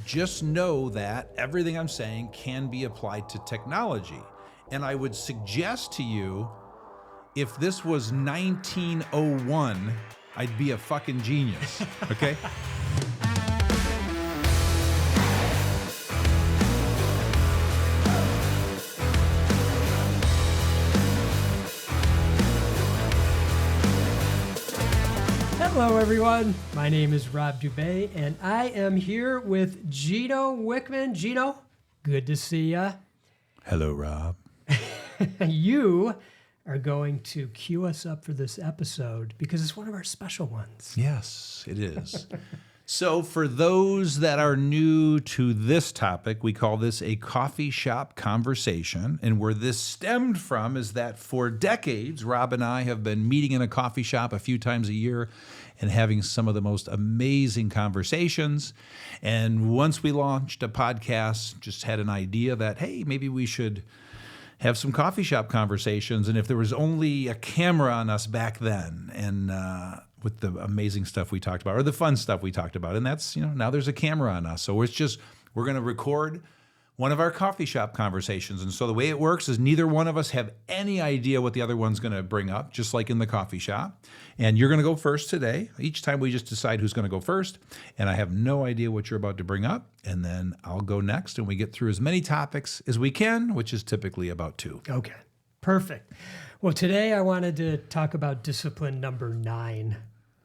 just know that everything I'm saying can be applied to technology. And I would suggest to you, if this was 1901, I'd be a fucking genius, okay? Hello, everyone. My name is Rob Dubay, and I am here with Gino Wickman. Gino, good to see ya. Hello, Rob. You are going to cue us up for this episode because it's one of our special ones. Yes, it is. So for those that are new to this topic, we call this a coffee shop conversation. And where this stemmed from is that for decades, Rob and I have been meeting in a coffee shop a few times a year and having some of the most amazing conversations. And once we launched a podcast, just had an idea that, hey, maybe we should have some coffee shop conversations. And if there was only a camera on us back then, and with the amazing stuff we talked about, or the fun stuff we talked about, and that's, now there's a camera on us. So we're going to record one of our coffee shop conversations. And so the way it works is neither one of us have any idea what the other one's going to bring up, just like in the coffee shop. And you're going to go first today. Each time we just decide who's going to go first. And I have no idea what you're about to bring up. And then I'll go next, and we get through as many topics as we can, which is typically about 2. Okay, perfect. Well, today I wanted to talk about discipline number 9,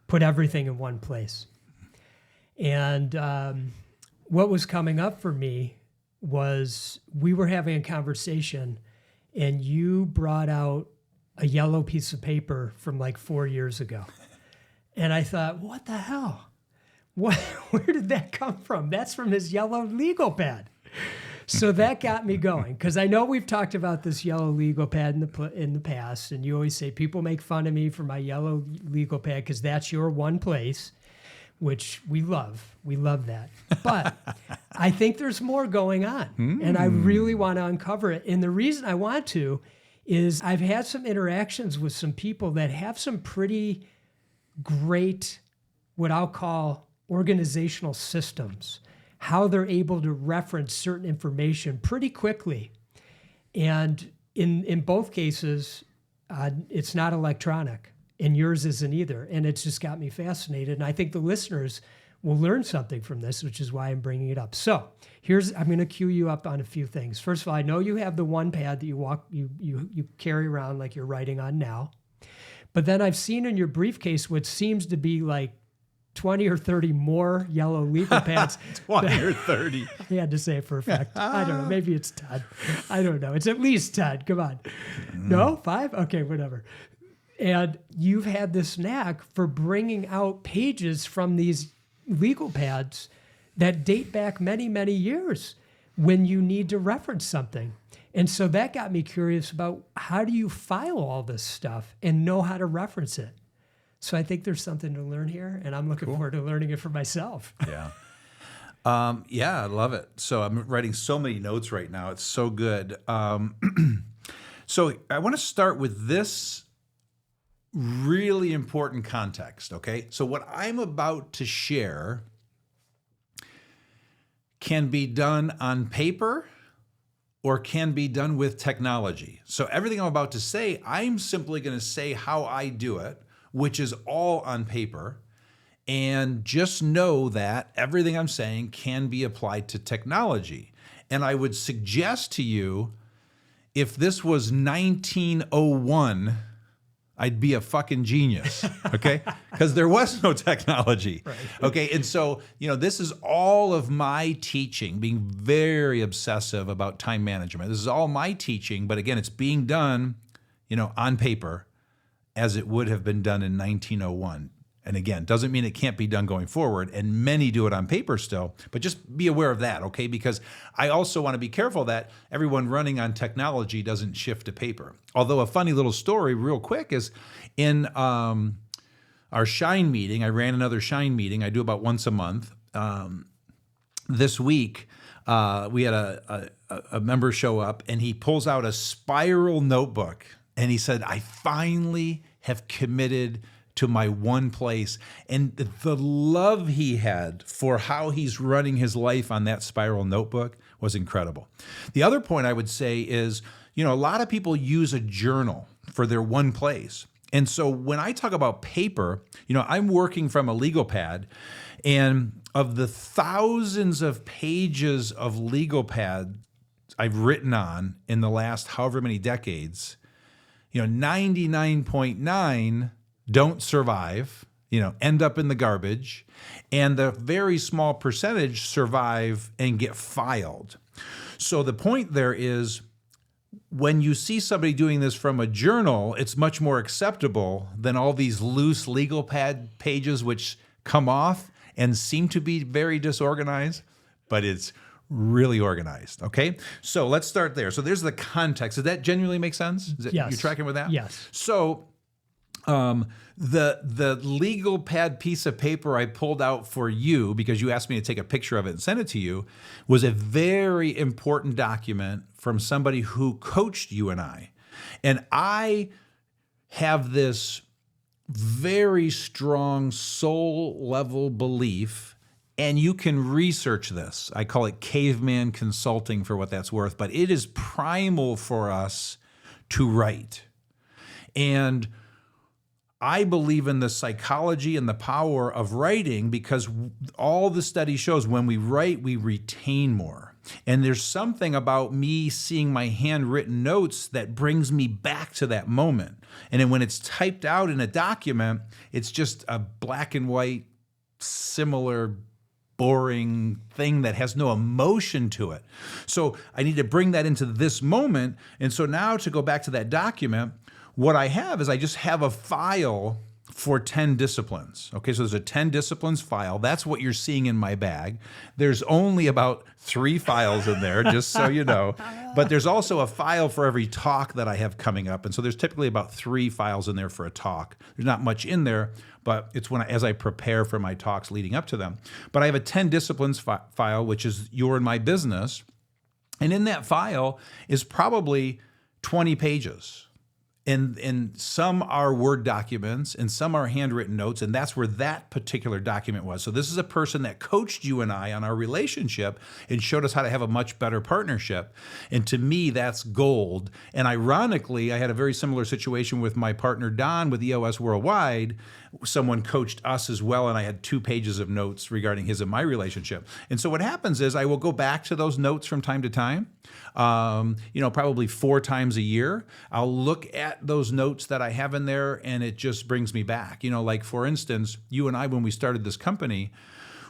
put everything in one place. And what was coming up for me was we were having a conversation and you brought out a yellow piece of paper from like 4 years ago. And I thought, what the hell? Where did that come from? That's from his yellow legal pad. So that got me going, because I know we've talked about this yellow legal pad in the past, and you always say people make fun of me for my yellow legal pad because that's your one place, which we love. We love that. But I think there's more going on, and I really want to uncover it. And the reason I want to is I've had some interactions with some people that have some pretty great, what I'll call organizational systems, how they're able to reference certain information pretty quickly. And in both cases, it's not electronic, and yours isn't either. And it's just got me fascinated. And I think the listeners will learn something from this, which is why I'm bringing it up. So I'm going to cue you up on a few things. First of all, I know you have the one pad that you carry around like you're writing on now. But then I've seen in your briefcase what seems to be like 20 or 30 more yellow legal pads. 20 or 30. I had to say it for a fact. I don't know. Maybe it's 10. I don't know. It's at least 10. Come on. No? 5? Okay, whatever. And you've had this knack for bringing out pages from these legal pads that date back many, many years when you need to reference something. And so that got me curious about how do you file all this stuff and know how to reference it? So I think there's something to learn here, and I'm looking forward to learning it for myself. Yeah. I love it. So I'm writing so many notes right now. It's so good. So I want to start with this really important context, okay? So what I'm about to share can be done on paper or can be done with technology. So everything I'm about to say, I'm simply going to say how I do it, which is all on paper. And just know that everything I'm saying can be applied to technology. And I would suggest to you, if this was 1901, I'd be a fucking genius, okay? Because there was no technology, Right. Okay? And so, this is all of my teaching, being very obsessive about time management. This is all my teaching, but again, it's being done, on paper, as it would have been done in 1901. And again, doesn't mean it can't be done going forward, and many do it on paper still, but just be aware of that, okay? Because I also want to be careful that everyone running on technology doesn't shift to paper. Although a funny little story real quick is in our Shine meeting, I ran another Shine meeting. I do about once a month. This week, we had a member show up, and he pulls out a spiral notebook, and he said, I finally have committed to my one place. And the love he had for how he's running his life on that spiral notebook was incredible. The other point I would say is, a lot of people use a journal for their one place. And so when I talk about paper, I'm working from a legal pad, and of the thousands of pages of legal pad I've written on in the last however many decades, 99.9 don't survive, end up in the garbage, and the very small percentage survive and get filed. So the point there is, when you see somebody doing this from a journal, it's much more acceptable than all these loose legal pad pages which come off and seem to be very disorganized, but it's really organized, okay? So let's start there. So there's the context. Does that genuinely make sense? Yes. You tracking with that? Yes. So the legal pad piece of paper I pulled out for you, because you asked me to take a picture of it and send it to you, was a very important document from somebody who coached you and I. And I have this very strong soul level belief, and you can research this. I call it caveman consulting for what that's worth, but it is primal for us to write. And I believe in the psychology and the power of writing, because all the study shows when we write, we retain more. And there's something about me seeing my handwritten notes that brings me back to that moment. And then when it's typed out in a document, it's just a black and white, similar, boring thing that has no emotion to it. So I need to bring that into this moment. And so now, to go back to that document, what I have is I just have a file for 10 disciplines. Okay, so there's a 10 disciplines file. That's what you're seeing in my bag. There's only about 3 files in there, just so you know. But there's also a file for every talk that I have coming up. And so there's typically about 3 files in there for a talk. There's not much in there, but it's as I prepare for my talks leading up to them. But I have a 10 disciplines file, which is Your and My Business. And in that file is probably 20 pages. And some are Word documents and some are handwritten notes, and that's where that particular document was. So this is a person that coached you and I on our relationship and showed us how to have a much better partnership. And to me, that's gold. And ironically, I had a very similar situation with my partner, Don, with EOS Worldwide. Someone coached us as well, and I had 2 pages of notes regarding his and my relationship. And so what happens is I will go back to those notes from time to time, probably 4 times a year. I'll look at those notes that I have in there, and it just brings me back. Like for instance, you and I, when we started this company,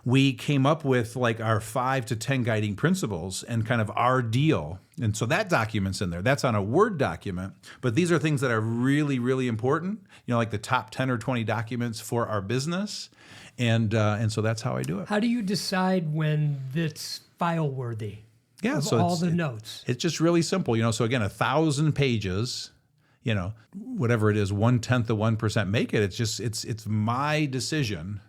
we came up with like our 5 to 10 guiding principles and kind of our deal. And so that document's in there. That's on a Word document. But these are things that are really, really important, like the top 10 or 20 documents for our business. And so that's how I do it. How do you decide when it's file worthy? Yeah, of so all the notes. It's just really simple. So again, 1,000 pages, whatever it is, 1/10 of 1% make it. It's my decision.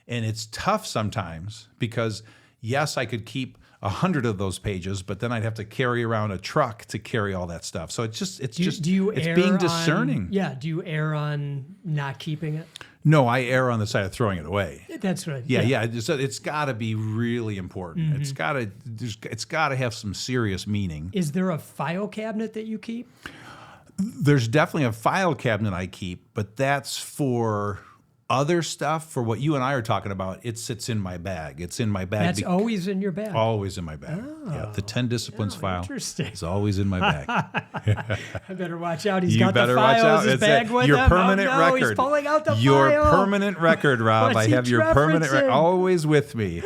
And it's tough sometimes because, yes, I could keep 100 of those pages, but then I'd have to carry around a truck to carry all that stuff. So it's being discerning. Do you err on not keeping it? No, I err on the side of throwing it away. That's right. Yeah. It's got to be really important. Mm-hmm. It's got to have some serious meaning. Is there a file cabinet that you keep? There's definitely a file cabinet I keep, but that's for other stuff. For what you and I are talking about, it sits in my bag. It's in my bag. That's always in your bag? Always in my bag. Oh. Yeah, the 10 disciplines file is always in my bag. I better watch out. He's You got better the watch files, out. his It's bag with your him. permanent oh, no, record. He's pulling out the Your file. permanent record, Rob. What's I have he your permanent record referencing? always with me.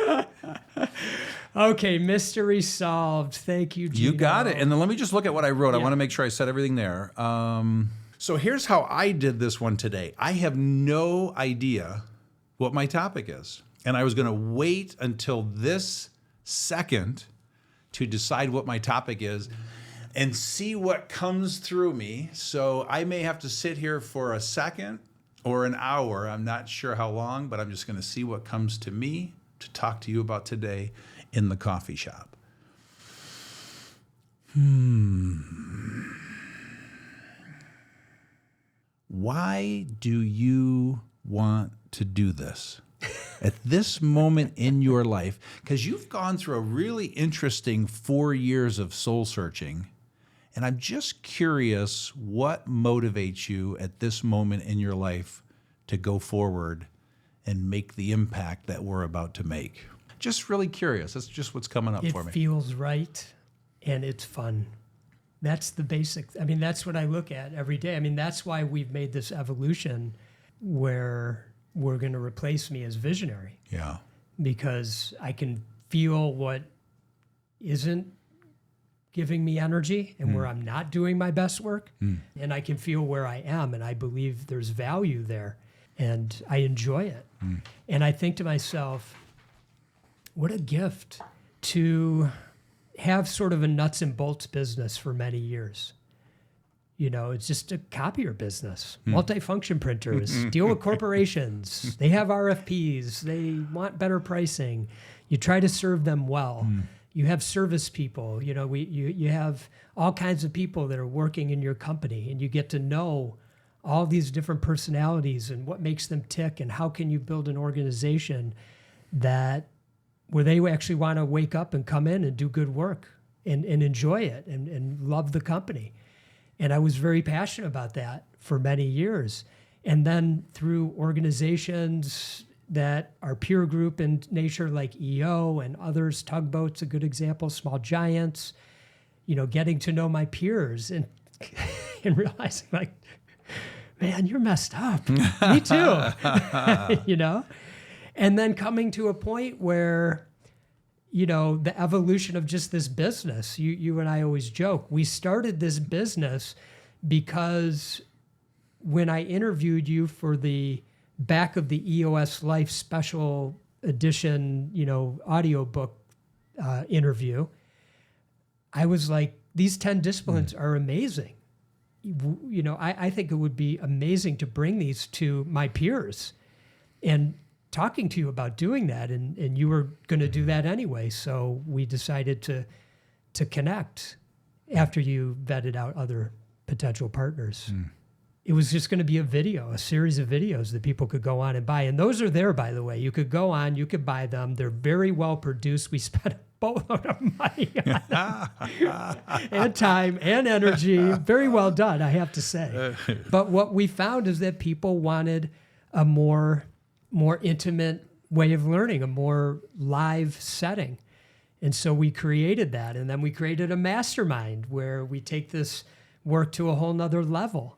Okay, mystery solved. Thank you, Gino. You got it. And then let me just look at what I wrote. Yeah. I want to make sure I said everything there. So here's how I did this one today. I have no idea what my topic is. And I was going to wait until this second to decide what my topic is and see what comes through me. So I may have to sit here for a second or an hour. I'm not sure how long, but I'm just going to see what comes to me to talk to you about today in the coffee shop. why do you want to do this at this moment in your life? Because you've gone through a really interesting 4 years of soul searching. And I'm just curious what motivates you at this moment in your life to go forward and make the impact that we're about to make. Just really curious. That's just what's coming up for me. It feels right and it's fun. That's the basic. I mean, that's what I look at every day. I mean, that's why we've made this evolution where we're going to replace me as visionary. Yeah. Because I can feel what isn't giving me energy and where I'm not doing my best work. And I can feel where I am, and I believe there's value there, and I enjoy it. And I think to myself, what a gift to have sort of a nuts and bolts business for many years. You know, it's just a copier business, multifunction printers, deal with corporations. They have RFPs. They want better pricing. You try to serve them well. You have service people. You know, you have all kinds of people that are working in your company, and you get to know all these different personalities and what makes them tick, and how can you build an organization that where they actually want to wake up and come in and do good work and enjoy it and love the company. And I was very passionate about that for many years. And then through organizations that are peer group in nature, like EO and others, Tugboat's a good example, Small Giants, you know, getting to know my peers and realizing like, man, you're messed up. Me too. You know? And then coming to a point where, you know, the evolution of just this business, you and I always joke, we started this business because when I interviewed you for the back of the EOS Life special edition, you know, audiobook interview, I was like, these 10 disciplines are amazing. You know, I think it would be amazing to bring these to my peers. And talking to you about doing that, and you were going to do that anyway. So we decided to connect after you vetted out other potential partners. It was just going to be a series of videos that people could go on and buy. And those are there, by the way. You could go on, you could buy them. They're very well produced. We spent a boatload of money on them. And time and energy. Very well done, I have to say. But what we found is that people wanted a more intimate way of learning, a more live setting. And so we created that. And then we created a mastermind where we take this work to a whole nother level.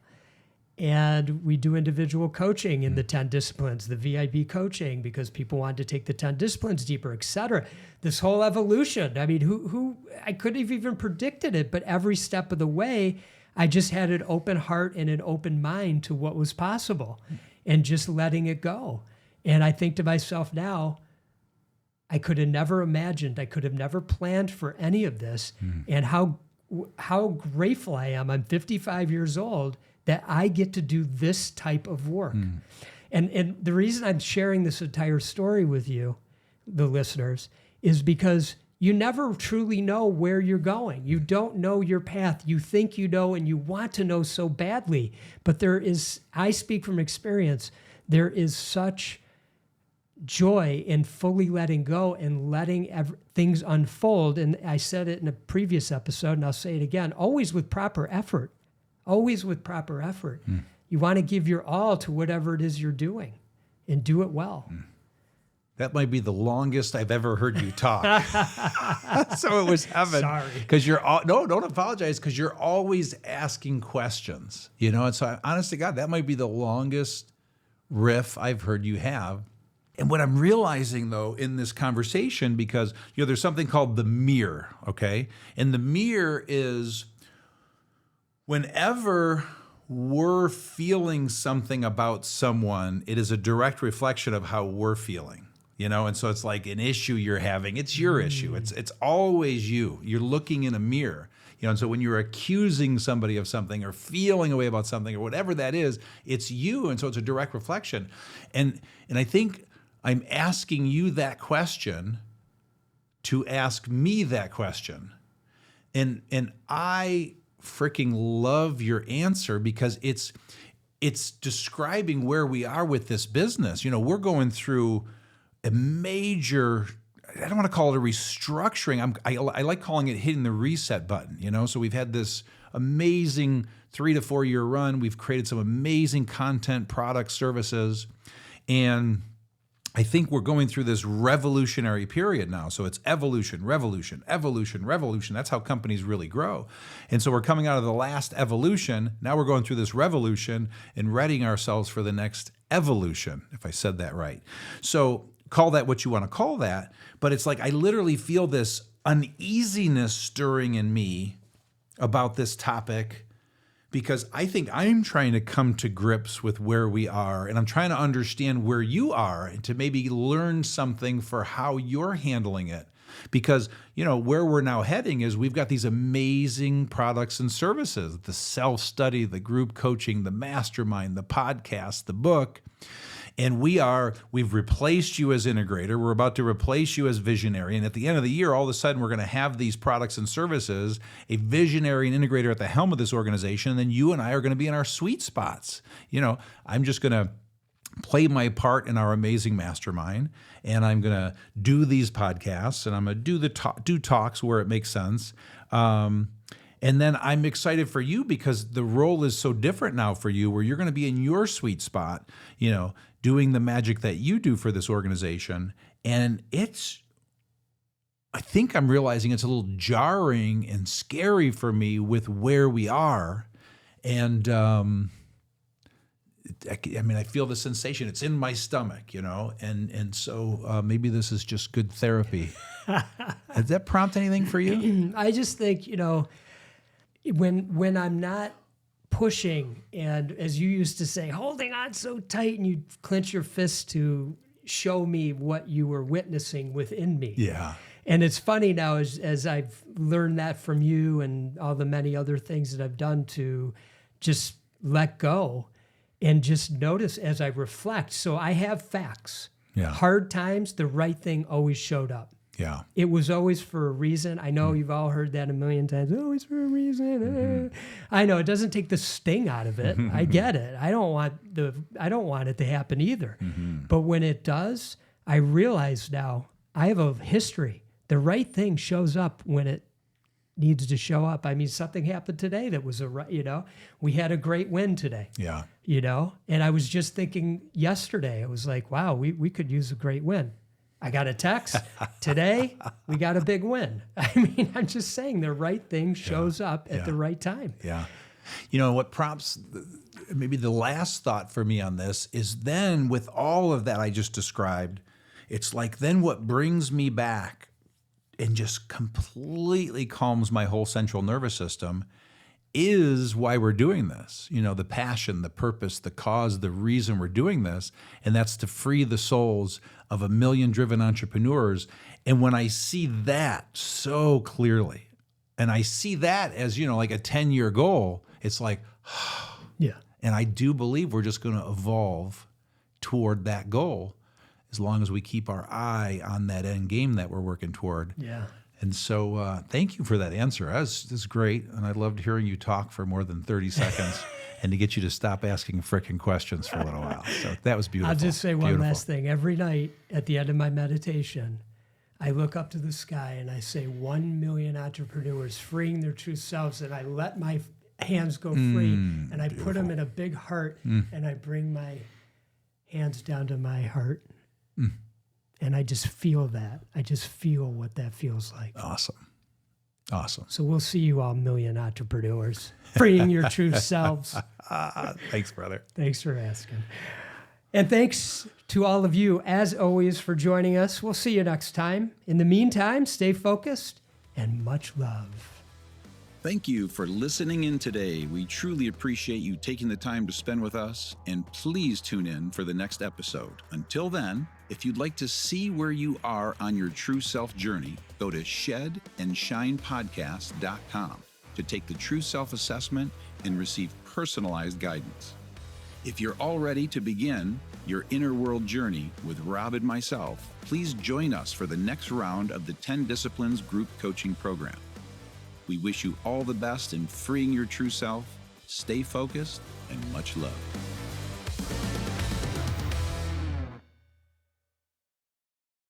And we do individual coaching in the 10 disciplines, the VIB coaching, because people wanted to take the 10 disciplines deeper, et cetera. This whole evolution. I mean, who I couldn't have even predicted it, but every step of the way, I just had an open heart and an open mind to what was possible and just letting it go. And I think to myself now, I could have never imagined, I could have never planned for any of this, and how grateful I am. I'm 55 years old that I get to do this type of work. And the reason I'm sharing this entire story with you, the listeners, is because you never truly know where you're going. You don't know your path. You think you know, and you want to know so badly. But there is, I speak from experience, there is such joy in fully letting go and letting things unfold. And I said it in a previous episode, and I'll say it again, always with proper effort. Always with proper effort. You want to give your all to whatever it is you're doing and do it well. That might be the longest I've ever heard you talk. So it was heaven. Sorry. Because no, don't apologize, because you're always asking questions, you know? And so honest to God, that might be the longest riff I've heard you have. And what I'm realizing, though, in this conversation, because, you know, there's something called the mirror, okay? And the mirror is whenever we're feeling something about someone, it is a direct reflection of how we're feeling, you know? And so it's like an issue you're having. It's your issue. It's always you. You're looking in a mirror. You know, and so when you're accusing somebody of something or feeling a way about something or whatever that is, it's you. And so it's a direct reflection. And I think I'm asking you that question to ask me that question. And I freaking love your answer, because it's describing where we are with this business. We're going through a major, I don't want to call it a restructuring. I like calling it hitting the reset button, So we've had this amazing 3 to 4 year run. We've created some amazing content, products, services, and I think we're going through this revolutionary period now. So it's evolution, revolution, evolution, revolution. That's how companies really grow. And so we're coming out of the last evolution. Now we're going through this revolution and readying ourselves for the next evolution, if I said that right. So call that what you want to call that. But it's like I literally feel this uneasiness stirring in me about this topic, because I think I'm trying to come to grips with where we are, and I'm trying to understand where you are and to maybe learn something for how you're handling it. Because, where we're now heading is we've got these amazing products and services, the self-study, the group coaching, the mastermind, the podcast, the book. And we've replaced you as integrator. We're about to replace you as visionary. And at the end of the year, all of a sudden, we're going to have these products and services, a visionary and integrator at the helm of this organization. And then you and I are going to be in our sweet spots. I'm just going to play my part in our amazing mastermind. And I'm going to do these podcasts, and I'm going to do talks where it makes sense. And then I'm excited for you because the role is so different now for you, where you're going to be in your sweet spot, doing the magic that you do for this organization. And I think I'm realizing it's a little jarring and scary for me with where we are. And I feel the sensation. It's in my stomach, and so maybe this is just good therapy. Does that prompt anything for you? I just think, when I'm not pushing, and as you used to say, holding on so tight, and you clench your fists to show me what you were witnessing within me. Yeah. And it's funny now as I've learned that from you and all the many other things that I've done to just let go and just notice as I reflect. So I have facts. Yeah. Hard times, the right thing always showed up. Yeah. It was always for a reason. I know you've all heard that a million times. Always for a reason. Mm-hmm. I know it doesn't take the sting out of it. I get it. I don't want it to happen either. Mm-hmm. But when it does, I realize now I have a history. The right thing shows up when it needs to show up. I mean, something happened today that was we had a great win today. Yeah. And I was just thinking yesterday, it was like, wow, we could use a great win. I got a text today. We got a big win. I mean, I'm just saying the right thing shows up at the right time. Yeah. What prompts maybe the last thought for me on this is then with all of that I just described, it's like then what brings me back and just completely calms my whole central nervous system is why we're doing this. The passion, the purpose, the cause, the reason we're doing this. And that's to free the souls of 1 million driven entrepreneurs. And when I see that so clearly, and I see that as, like a 10-year goal, it's like, yeah. And I do believe we're just going to evolve toward that goal as long as we keep our eye on that end game that we're working toward. Yeah. And so thank you for that answer. This is great. And I loved hearing you talk for more than 30 seconds and to get you to stop asking frickin' questions for a little while. So that was beautiful. I'll just say one last thing. Every night at the end of my meditation, I look up to the sky and I say 1 million entrepreneurs freeing their true selves, and I let my hands go free and I put them in a big heart and I bring my hands down to my heart. And I just feel that. I just feel what that feels like. Awesome. So we'll see you all, million entrepreneurs, freeing your true selves. Thanks, brother. Thanks for asking. And thanks to all of you, as always, for joining us. We'll see you next time. In the meantime, stay focused and much love. Thank you for listening in today. We truly appreciate you taking the time to spend with us, and please tune in for the next episode. Until then, if you'd like to see where you are on your true self journey, go to shedandshinepodcast.com to take the true self assessment and receive personalized guidance. If you're all ready to begin your inner world journey with Rob and myself, please join us for the next round of the 10 Disciplines Group Coaching Program. We wish you all the best in freeing your true self. Stay focused and much love.